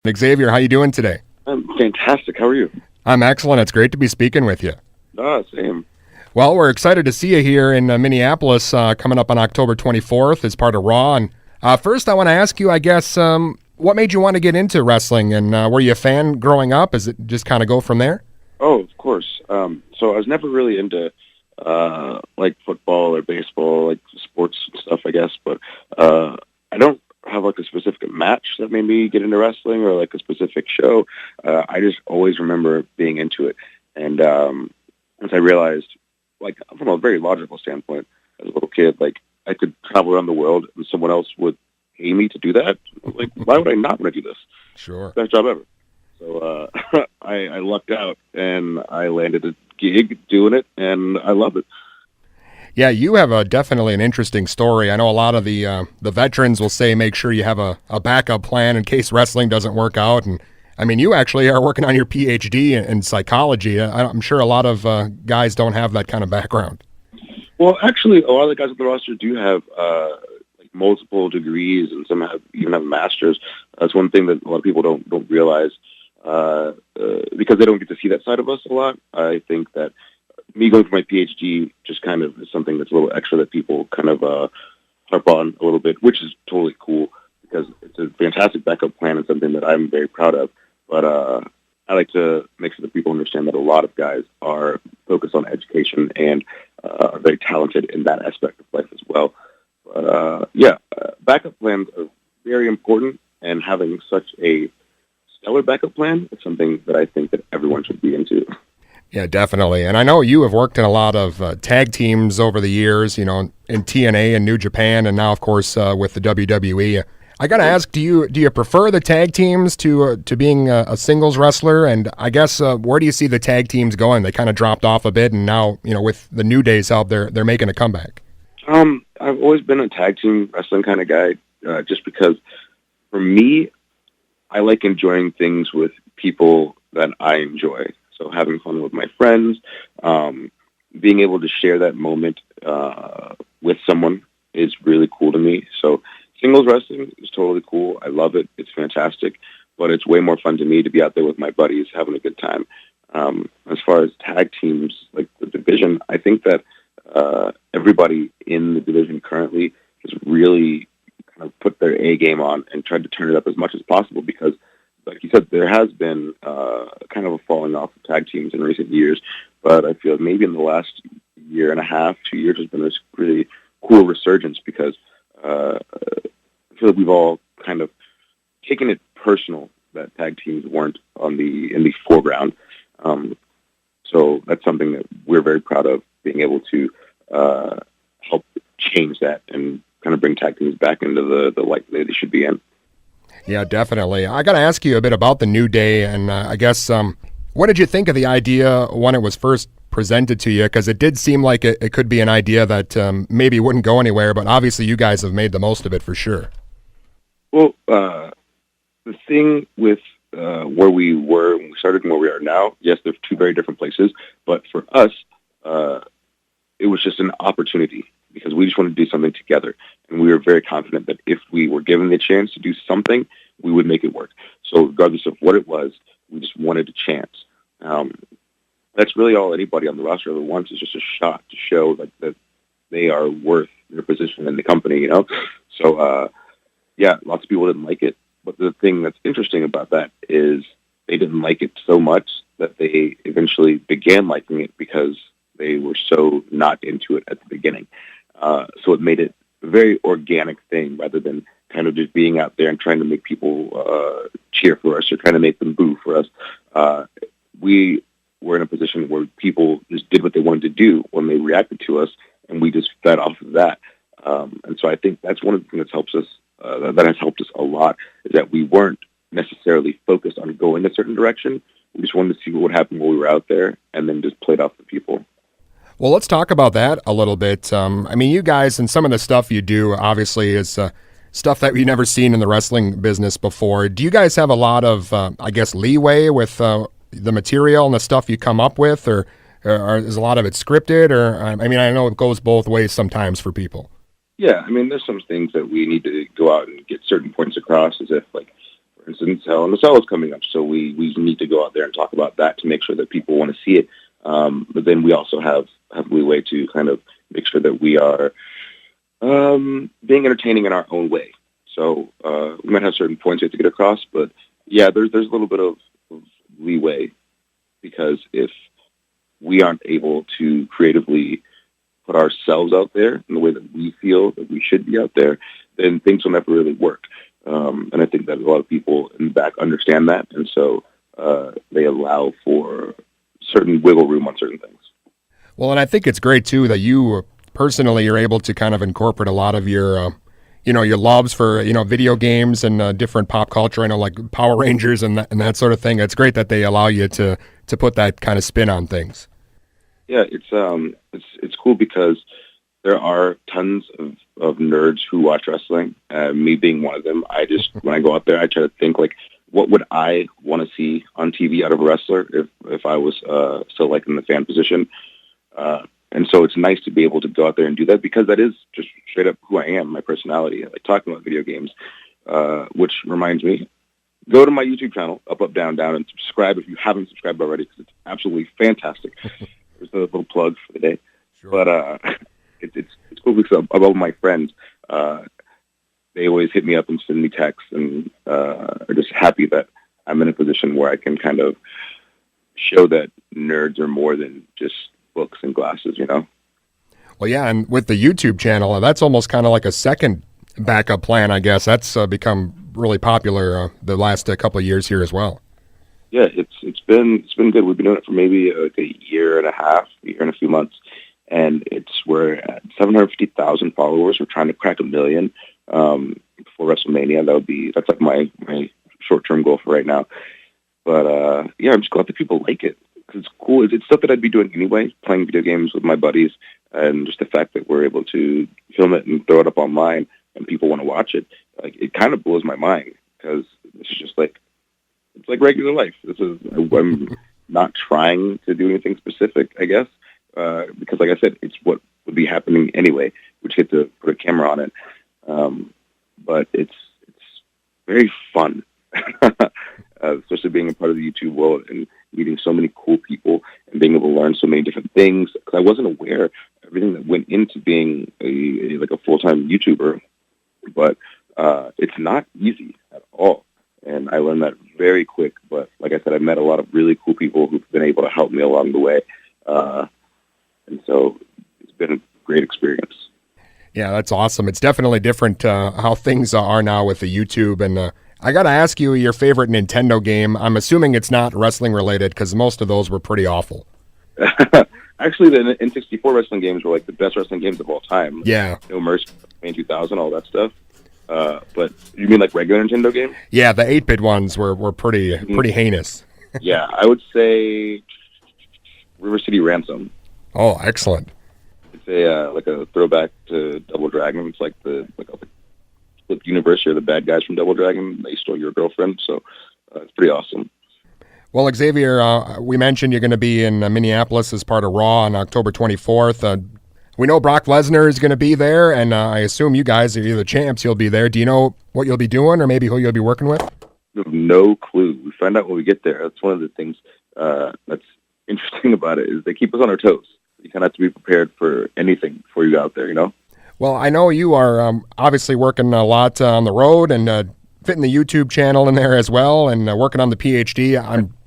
Xavier, how you doing today? I'm fantastic. How are you? I'm excellent. It's great to be speaking with you. Same. Well, we're excited to see you here in Minneapolis coming up on October 24th as part of Raw. And first, I want to ask you, I guess, what made you want to get into wrestling? And were you a fan growing up? Is it just kind of go from there? Oh, of course. So I was never really into like football or baseball, like sports stuff, I guess. But I don't have like a specific match that made me get into wrestling or like a specific show. I just always remember being into it. And once I realized, like from a very logical standpoint, as a little kid, like I could travel around the world and someone else would pay me to do that. Like, why would I not want to do this? Sure. Best job ever. So I lucked out and I landed a gig doing it, and I love it. Yeah, you have definitely an interesting story. I know a lot of the veterans will say make sure you have a backup plan in case wrestling doesn't work out. And I mean, you actually are working on your PhD in psychology. I'm sure a lot of guys don't have that kind of background. Well, actually, a lot of the guys on the roster do have like multiple degrees, and some even have masters. That's one thing that a lot of people don't realize because they don't get to see that side of us a lot. I think that me going for my PhD just kind of is something that's a little extra that people kind of harp on a little bit, which is totally cool because it's a fantastic backup plan and something that I'm very proud of. But I like to make sure that people understand that a lot of guys are focused on education and are very talented in that aspect of life as well. But backup plans are very important, and having such a stellar backup plan is something that I think that everyone should be into. Yeah, definitely. And I know you have worked in a lot of tag teams over the years, you know, in TNA and New Japan, and now, of course, with the WWE. I got to ask, do you prefer the tag teams to being a singles wrestler? And I guess where do you see the tag teams going? They kind of dropped off a bit, and now, you know, with the New Days out there, they're making a comeback. I've always been a tag team wrestling kind of guy, just because for me, I like enjoying things with people that I enjoy. So having fun with my friends, being able to share that moment with someone is really cool to me. So singles wrestling is totally cool. I love it. It's fantastic. But it's way more fun to me to be out there with my buddies having a good time. As far as tag teams, like the division, I think that everybody in the division currently has really kind of put their A game on and tried to turn it up as much as possible because, like you said, there has been kind of a falling off of tag teams in recent years. But I feel maybe in the last year and a half, 2 years, there's been this really cool resurgence because I feel like we've all kind of taken it personal that tag teams weren't in the foreground. So that's something that we're very proud of, being able to help change that and kind of bring tag teams back into the light that they should be in. Yeah, definitely. I got to ask you a bit about the New Day, and I guess what did you think of the idea when it was first presented to you? Because it did seem like it could be an idea that maybe wouldn't go anywhere, but obviously you guys have made the most of it for sure. Well, the thing with where we were when we started and where we are now, yes, they're two very different places, but for us, it was just an opportunity because we just wanted to do something together. And we were very confident that if we were given the chance to do something, we would make it work. So regardless of what it was, we just wanted a chance. That's really all anybody on the roster ever wants, is just a shot to show like that they are worth their position in the company, you know? So, lots of people didn't like it. But the thing that's interesting about that is they didn't like it so much that they eventually began liking it because they were so not into it at the beginning. So it made it a very organic thing rather than kind of just being out there and trying to make people cheer for us or trying to make them boo for us. We were in a position where people just did what they wanted to do when they reacted to us, and we just fed off of that. And so I think that's one of the things that helps us, that has helped us a lot, is that we weren't necessarily focused on going a certain direction. We just wanted to see what would happen while we were out there, and then just played off the people. Well, let's talk about that a little bit. I mean, you guys and some of the stuff you do obviously is stuff that we've never seen in the wrestling business before. Do you guys have a lot of, I guess, leeway with the material and the stuff you come up with, or is a lot of it scripted? Or I mean, I know it goes both ways sometimes for people. Yeah, I mean, there's some things that we need to go out and get certain points across, as if like For instance, Hell in a Cell is coming up, so we need to go out there and talk about that to make sure that people want to see it. But then we also have leeway to kind of make sure that we are being entertaining in our own way. So we might have certain points we have to get across, but yeah, there's a little bit of leeway, because if we aren't able to creatively put ourselves out there in the way that we feel that we should be out there, then things will never really work. And I think that a lot of people in the back understand that, and so they allow for certain wiggle room on certain things. Well, and I think it's great too that you personally are able to kind of incorporate a lot of your, your loves for, video games and different pop culture. I know, like Power Rangers and that sort of thing. It's great that they allow you to put that kind of spin on things. Yeah, it's cool because there are tons of nerds who watch wrestling. Me being one of them. When I go out there, I try to think like, what would I want to see on TV out of a wrestler if I was still like in the fan position. And so it's nice to be able to go out there and do that, because that is just straight up who I am, my personality. I like talking about video games, which reminds me, go to my YouTube channel, Up, Up, Down, Down, and subscribe if you haven't subscribed already, because it's absolutely fantastic. There's a little plug for the day. Sure. But it's cool because all my friends, they always hit me up and send me texts and are just happy that I'm in a position where I can kind of show that nerds are more than just books and glasses, Well, yeah, and with the YouTube channel, that's almost kind of like a second backup plan, I guess. That's become really popular the last couple of years here as well. Yeah, it's been good. We've been doing it for maybe like a year and a few months, and we're at 750,000 followers. We're trying to crack 1 million before WrestleMania. That's like my short-term goal for right now. But yeah, I'm just glad that people like it. It's cool. It's stuff that I'd be doing anyway, playing video games with my buddies, and just the fact that we're able to film it and throw it up online and people want to watch it, like, it kind of blows my mind, because it's just like, it's like regular life. I'm not trying to do anything specific, I guess, because like I said, it's what would be happening anyway. We just get to put a camera on it. But it's very fun, especially being a part of the YouTube world and meeting so many cool people and being able to learn so many different things. Because I wasn't aware of everything that went into being a full-time YouTuber, but it's not easy at all. And I learned that very quick. But like I said, I met a lot of really cool people who've been able to help me along the way. And so it's been a great experience. Yeah, that's awesome. It's definitely different how things are now with the YouTube. And I got to ask you your favorite Nintendo game. I'm assuming it's not wrestling related, because most of those were pretty awful. Actually, the N64 wrestling games were like the best wrestling games of all time. Yeah. No Mercy, 2000, all that stuff. But you mean like regular Nintendo games? Yeah, the 8-bit ones were pretty heinous. Yeah, I would say River City Ransom. Oh, excellent. It's a throwback to Double Dragon. It's like the universe here, the bad guys from Double Dragon. They stole your girlfriend, so it's pretty awesome. Well, Xavier, we mentioned you're going to be in Minneapolis as part of Raw on October 24th. We know Brock Lesnar is going to be there, and I assume you guys are the champs. You'll be there. Do you know what you'll be doing, or maybe who you'll be working with? No clue. We find out when we get there. That's one of the things that's interesting about it, is they keep us on our toes. You kind of have to be prepared for anything before you go out there, Well, I know you are obviously working a lot on the road and fitting the YouTube channel in there as well, and working on the PhD.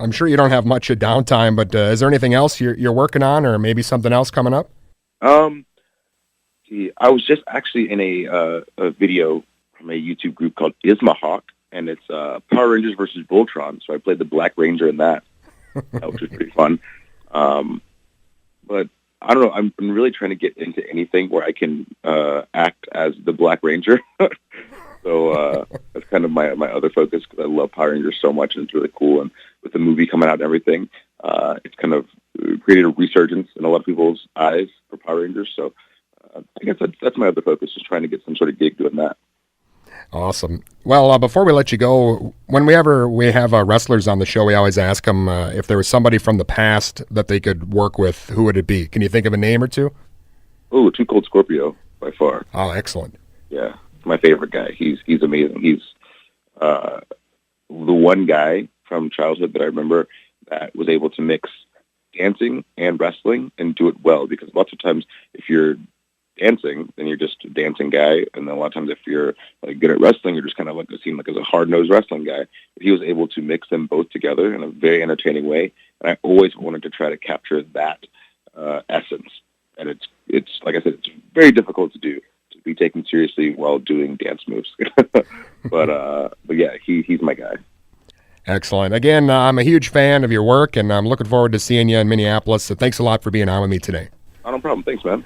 I'm sure you don't have much of downtime, but is there anything else you're working on, or maybe something else coming up? I was just actually in a video from a YouTube group called Ismahawk, and it's Power Rangers versus Voltron. So I played the Black Ranger in that, which was pretty fun. But I don't know. I'm really trying to get into anything where I can act as the Black Ranger. So that's kind of my other focus, because I love Power Rangers so much, and it's really cool. And with the movie coming out and everything, it's kind of created a resurgence in a lot of people's eyes for Power Rangers. So I guess that's my other focus, is trying to get some sort of gig doing that. Awesome. Well, before we let you go, whenever we have wrestlers on the show, we always ask them if there was somebody from the past that they could work with, who would it be? Can you think of a name or two? Oh, Too Cold Scorpio, by far. Oh, excellent. Yeah, my favorite guy. He's amazing. He's the one guy from childhood that I remember that was able to mix dancing and wrestling and do it well. Because lots of times, if you're dancing, then you're just a dancing guy, and then a lot of times if you're like good at wrestling, you're just kind of like seen like as a hard-nosed wrestling guy. But he was able to mix them both together in a very entertaining way, and I always wanted to try to capture that essence. And it's like I said, it's very difficult to do, to be taken seriously while doing dance moves. but yeah, he's my guy. Excellent. Again, I'm a huge fan of your work, and I'm looking forward to seeing you in Minneapolis. So thanks a lot for being on with me today. Oh, no problem. Thanks, man.